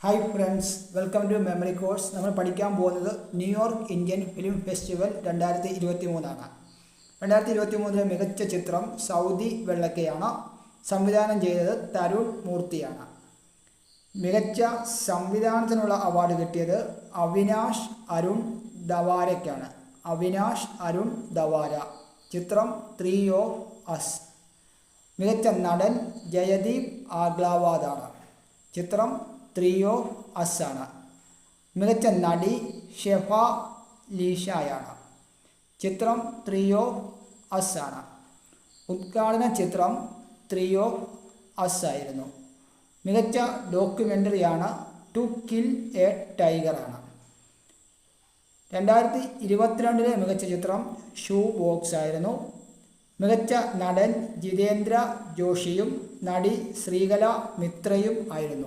Hi friends, welcome to memory course. നമ്മൾ പഠിക്കാൻ പോകുന്നത് ന്യൂയോർക്ക് ഇന്ത്യൻ ഫിലിം ഫെസ്റ്റിവൽ 2023 ആണ്. 2023 മികച്ച ചിത്രം സൗദി വെള്ളക്കയാണ്. സംവിധാനം ചെയ്തത് തരുൺ മൂർത്തിയാണ്. മികച്ച സംവിധാനത്തിനുള്ള അവാർഡ് കിട്ടിയത് അവിനാഷ് അരുൺ ദവാരയ്ക്കാണ്. അവിനാഷ് അരുൺ ദവാര. ചിത്രം 3 ഓഫ് അസ്. മികച്ച നടൻ ജയദീപ് ആഗ്ലാവാദാണ്. ചിത്രം 3 ഓഫ് അസ് ആണ്. മികച്ച നടി ഷെഫ ലീഷായാണ്. ചിത്രം 3 ഓഫ് അസ് ആണ്. ഉദ്ഘാടന ചിത്രം 3 ഓഫ് അസ് ആയിരുന്നു. മികച്ച ഡോക്യുമെൻ്ററിയാണ് ടു കിൽ എ ടൈഗർ ആണ്. 2022 മികച്ച ചിത്രം ഷൂ ബോക്സ് ആയിരുന്നു. മികച്ച നടൻ ജിതേന്ദ്ര ജോഷിയും നടി ശ്രീകല മിത്രയും ആയിരുന്നു.